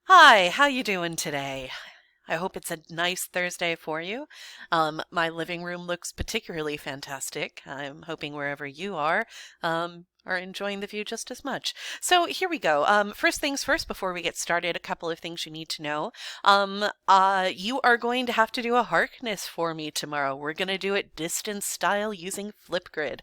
Hi, how you doing today? I hope it's a nice Thursday for you. My living room looks particularly fantastic. I'm hoping wherever you are enjoying the view just as much. So here we go. First things first, before we get started, a couple of things you need to know. You are going to have to do a Harkness for me tomorrow. We're going to do it distance style using Flipgrid.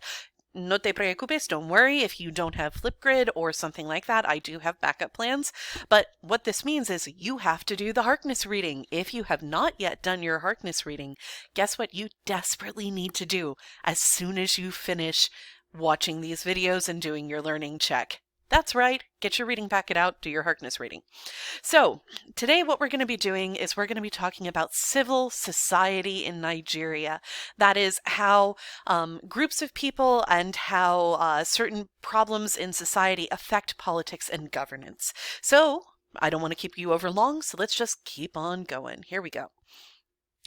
No te preocupes, don't worry if you don't have Flipgrid or something like that. I do have backup plans. But what this means is you have to do the Harkness reading. If you have not yet done your Harkness reading, guess what you desperately need to do as soon as you finish watching these videos and doing your learning check? That's right, get your reading packet out, do your Harkness reading. So, today what we're going to be doing is we're going to be talking about civil society in Nigeria. That is how groups of people and how certain problems in society affect politics and governance. So, I don't want to keep you over long, so let's just keep on going. Here we go.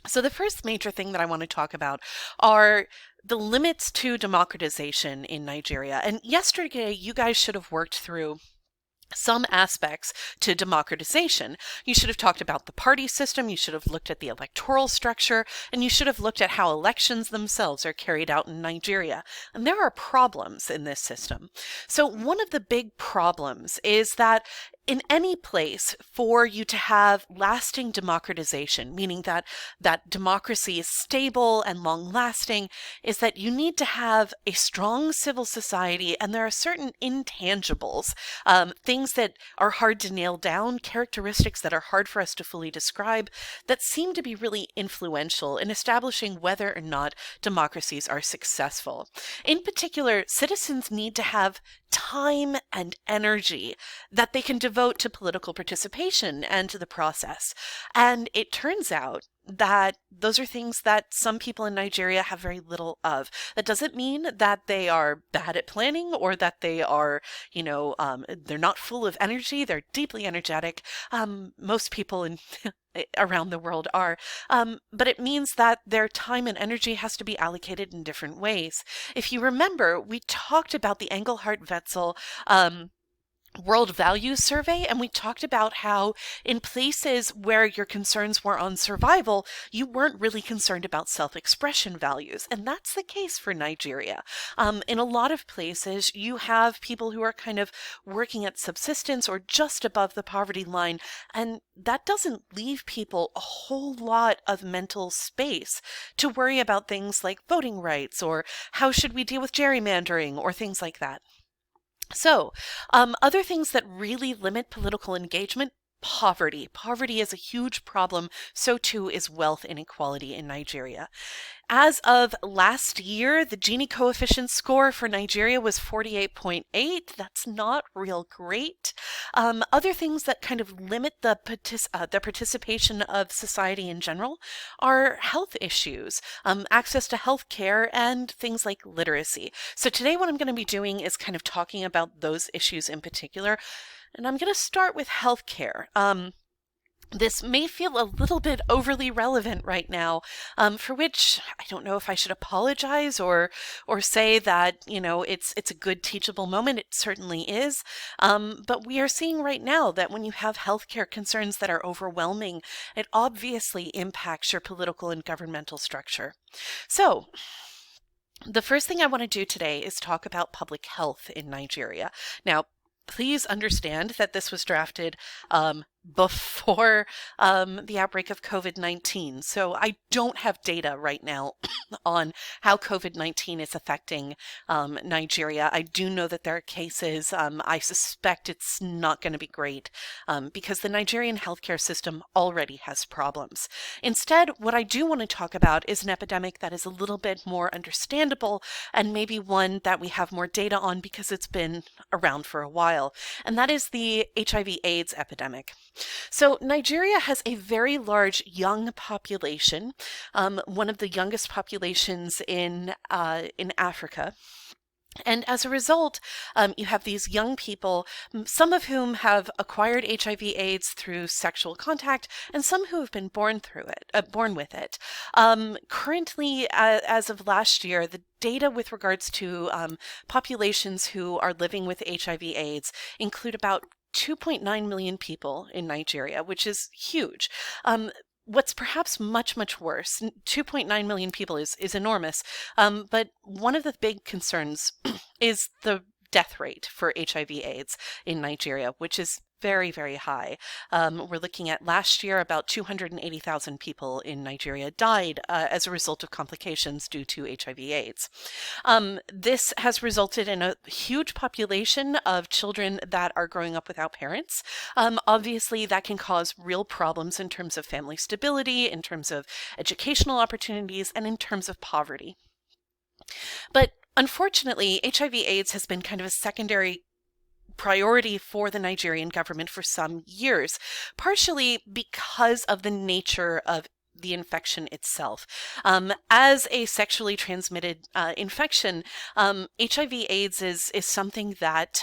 So the first major thing that I want to talk about are the limits to democratization in Nigeria. And yesterday, you guys should have worked through some aspects to democratization. You should have talked about the party system, you should have looked at the electoral structure, and you should have looked at how elections themselves are carried out in Nigeria. And there are problems in this system. So one of the big problems is that in any place for you to have lasting democratization, meaning that democracy is stable and long lasting, is that you need to have a strong civil society, and there are certain intangibles, things that are hard to nail down, characteristics that are hard for us to fully describe, that seem to be really influential in establishing whether or not democracies are successful. In particular, citizens need to have time and energy that they can devote to political participation and to the process. And it turns out that those are things that some people in Nigeria have very little of. That doesn't mean that they are bad at planning or that they are, they're not full of energy. They're deeply energetic. Most people in around the world are. But it means that their time and energy has to be allocated in different ways. If you remember, we talked about the Engelhardt-Wetzel World Values Survey, and we talked about how in places where your concerns were on survival, you weren't really concerned about self-expression values. And that's the case for Nigeria. In a lot of places, you have people who are kind of working at subsistence or just above the poverty line, and that doesn't leave people a whole lot of mental space to worry about things like voting rights or how should we deal with gerrymandering or things like that. So, other things that really limit political engagement. Poverty. Poverty is a huge problem. So too is wealth inequality in Nigeria. As of last year, the Gini coefficient score for Nigeria was 48.8. That's not real great. Other things that kind of limit the participation of society in general are health issues, access to health care, and things like literacy. So today what I'm going to be doing is kind of talking about those issues in particular. And I'm going to start with healthcare. This may feel a little bit overly relevant right now, for which I don't know if I should apologize or say that it's a good teachable moment. It certainly is, but we are seeing right now that when you have healthcare concerns that are overwhelming, it obviously impacts your political and governmental structure. So, the first thing I want to do today is talk about public health in Nigeria. Now, please understand that this was drafted before the outbreak of COVID-19. So I don't have data right now on how COVID-19 is affecting Nigeria. I do know that there are cases. I suspect it's not going to be great because the Nigerian healthcare system already has problems. Instead, what I do want to talk about is an epidemic that is a little bit more understandable and maybe one that we have more data on because it's been around for a while, and that is the HIV/AIDS epidemic. So Nigeria has a very large young population, one of the youngest populations in Africa. And as a result, you have these young people, some of whom have acquired HIV/AIDS through sexual contact, and some who have been born with it. Currently, as of last year, the data with regards to populations who are living with HIV/AIDS include about 2.9 million people in Nigeria, which is huge. What's perhaps much, much worse, 2.9 million people is enormous, but one of the big concerns is the death rate for HIV/AIDS in Nigeria, which is very, very high. We're looking at last year, about 280,000 people in Nigeria died as a result of complications due to HIV/AIDS. This has resulted in a huge population of children that are growing up without parents. Obviously, that can cause real problems in terms of family stability, in terms of educational opportunities, and in terms of poverty. But unfortunately, HIV/AIDS has been kind of a secondary priority for the Nigerian government for some years, partially because of the nature of the infection itself. As a sexually transmitted infection, HIV/AIDS is something that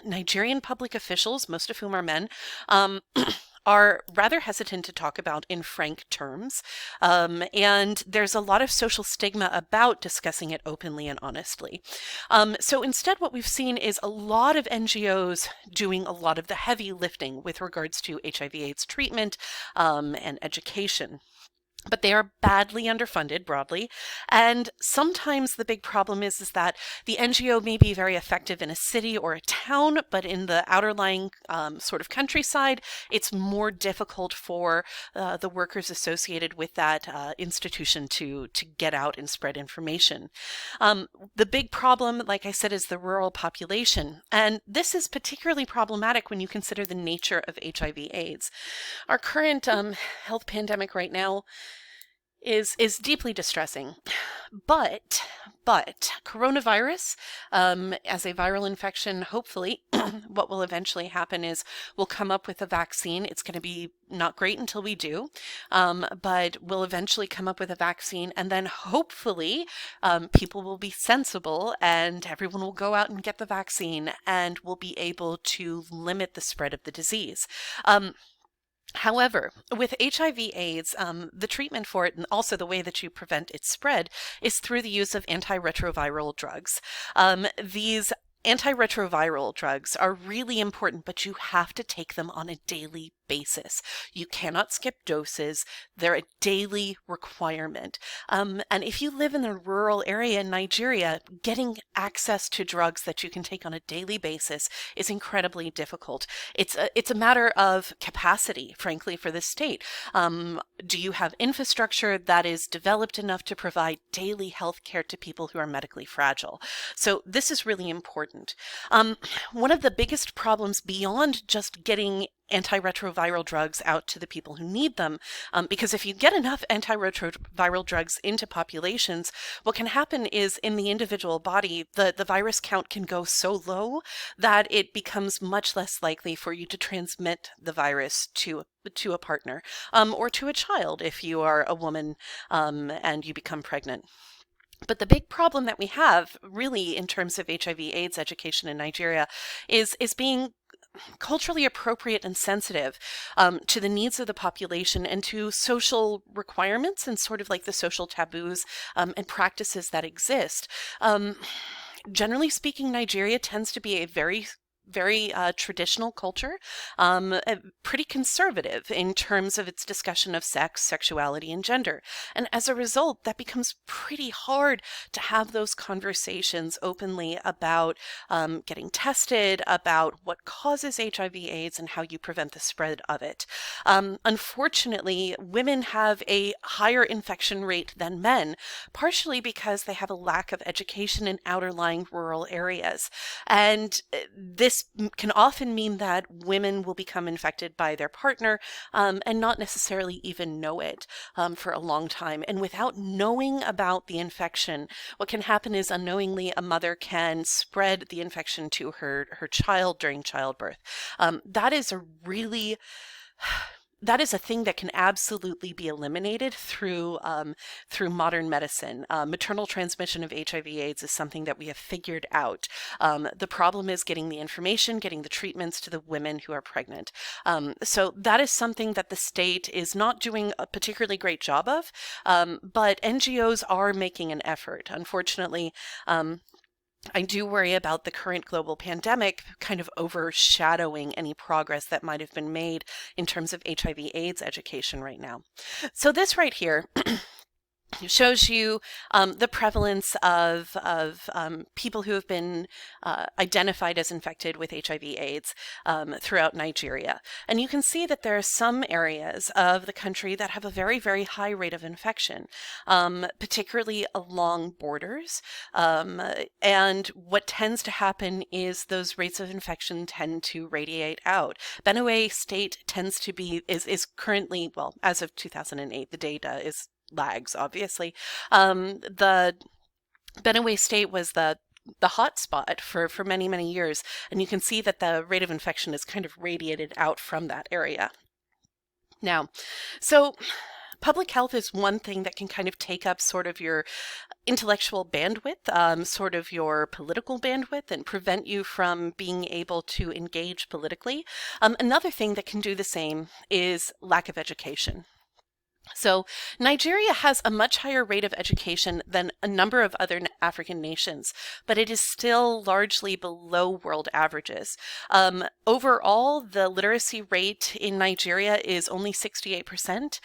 Nigerian public officials, most of whom are men, are rather hesitant to talk about in frank terms. And there's a lot of social stigma about discussing it openly and honestly. So instead, what we've seen is a lot of NGOs doing a lot of the heavy lifting with regards to HIV/AIDS treatment and education. But they are badly underfunded broadly. And sometimes the big problem is that the NGO may be very effective in a city or a town, but in the outerlying sort of countryside, it's more difficult for the workers associated with that institution to get out and spread information. The big problem, like I said, is the rural population. And this is particularly problematic when you consider the nature of HIV/AIDS. Our current health pandemic right now is deeply distressing. But coronavirus, as a viral infection, hopefully, what will eventually happen is we'll come up with a vaccine. It's going to be not great until we do, but we'll eventually come up with a vaccine, and then hopefully people will be sensible and everyone will go out and get the vaccine, and we'll be able to limit the spread of the disease. However, with HIV/AIDS, the treatment for it and also the way that you prevent its spread is through the use of antiretroviral drugs. These antiretroviral drugs are really important, but you have to take them on a daily basis. You cannot skip doses. They're a daily requirement. And if you live in a rural area in Nigeria, getting access to drugs that you can take on a daily basis is incredibly difficult. It's a matter of capacity, frankly, for the state. Do you have infrastructure that is developed enough to provide daily health care to people who are medically fragile? So this is really important. One of the biggest problems beyond just getting antiretroviral drugs out to the people who need them, because if you get enough antiretroviral drugs into populations, what can happen is in the individual body, the virus count can go so low that it becomes much less likely for you to transmit the virus to a partner, or to a child if you are a woman and you become pregnant. But the big problem that we have, really, in terms of HIV/AIDS education in Nigeria is being culturally appropriate and sensitive to the needs of the population and to social requirements and sort of like the social taboos and practices that exist. Generally speaking, Nigeria tends to be a very traditional culture, pretty conservative in terms of its discussion of sex, sexuality, and gender. And as a result, that becomes pretty hard to have those conversations openly about getting tested, about what causes HIV/AIDS and how you prevent the spread of it. Unfortunately, women have a higher infection rate than men, partially because they have a lack of education in outerlying rural areas. And this can often mean that women will become infected by their partner and not necessarily even know it for a long time. And without knowing about the infection, what can happen is unknowingly a mother can spread the infection to her child during childbirth. That is a thing that can absolutely be eliminated through modern medicine. Maternal transmission of HIV/AIDS is something that we have figured out. The problem is getting the information, getting the treatments to the women who are pregnant. So that is something that the state is not doing a particularly great job of, but NGOs are making an effort. Unfortunately, I do worry about the current global pandemic kind of overshadowing any progress that might have been made in terms of HIV/AIDS education right now. So this right here shows you the prevalence of people who have been identified as infected with HIV/AIDS throughout Nigeria. And you can see that there are some areas of the country that have a very, very high rate of infection, particularly along borders. And what tends to happen is those rates of infection tend to radiate out. Benue State tends to be, is currently, well, as of 2008, the data is lags, obviously. The Benue State was the hot spot for many, many years, and you can see that the rate of infection is kind of radiated out from that area. Now, so public health is one thing that can kind of take up sort of your intellectual bandwidth, sort of your political bandwidth, and prevent you from being able to engage politically. Another thing that can do the same is lack of education. So Nigeria has a much higher rate of education than a number of other African nations, but it is still largely below world averages. Overall, the literacy rate in Nigeria is only 68%.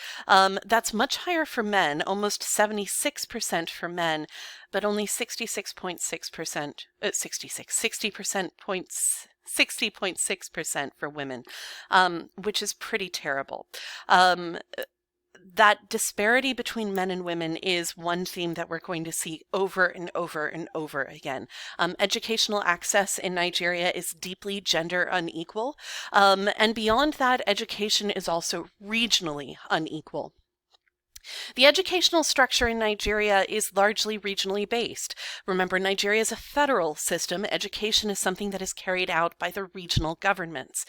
That's much higher for men, almost 76% for men, but only 66.6%, 60.6% for women, which is pretty terrible. That disparity between men and women is one theme that we're going to see over and over and over again. Educational access in Nigeria is deeply gender unequal, and beyond that, education is also regionally unequal. The educational structure in Nigeria is largely regionally based. Remember, Nigeria is a federal system. Education is something that is carried out by the regional governments.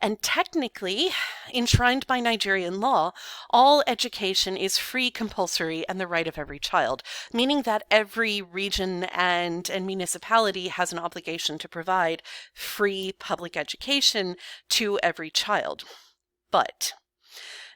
And technically, enshrined by Nigerian law, all education is free, compulsory, and the right of every child, meaning that every region and municipality has an obligation to provide free public education to every child. But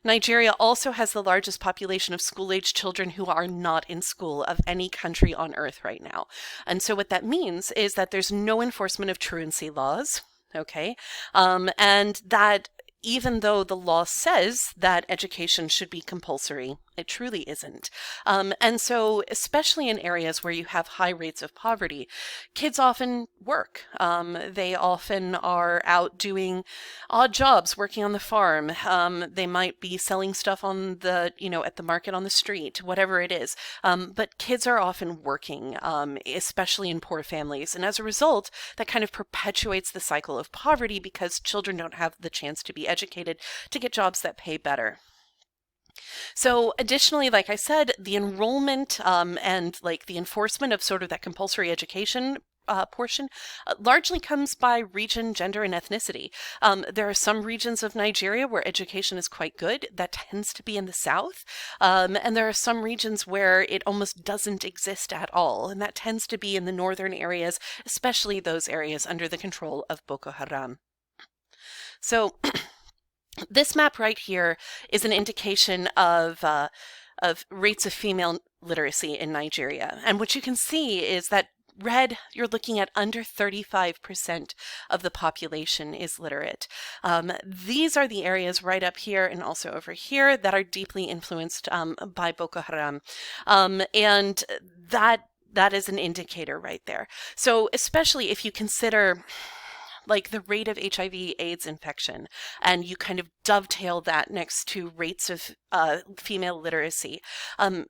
Nigeria also has the largest population of school-age children who are not in school of any country on earth right now. And so what that means is that there's no enforcement of truancy laws, okay? And that even though the law says that education should be compulsory, it truly isn't. And so, especially in areas where you have high rates of poverty, kids often work. They often are out doing odd jobs, working on the farm. They might be selling stuff on the, at the market on the street, whatever it is. But kids are often working, especially in poor families. And as a result, that kind of perpetuates the cycle of poverty because children don't have the chance to be educated to get jobs that pay better. So additionally, like I said, the enrollment and like the enforcement of sort of that compulsory education portion largely comes by region, gender, and ethnicity. There are some regions of Nigeria where education is quite good. That tends to be in the south. And there are some regions where it almost doesn't exist at all. And that tends to be in the northern areas, especially those areas under the control of Boko Haram. So this map right here is an indication of rates of female literacy in Nigeria. And what you can see is that red, you're looking at under 35% of the population is literate. These are the areas right up here and also over here that are deeply influenced by Boko Haram. And that is an indicator right there. So especially if you consider like the rate of HIV/AIDS infection, and you kind of dovetail that next to rates of female literacy.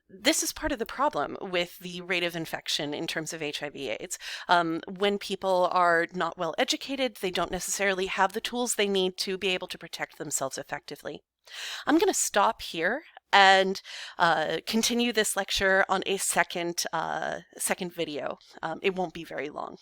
This is part of the problem with the rate of infection in terms of HIV/AIDS. When people are not well educated, they don't necessarily have the tools they need to be able to protect themselves effectively. I'm going to stop here and continue this lecture on a second video. It won't be very long.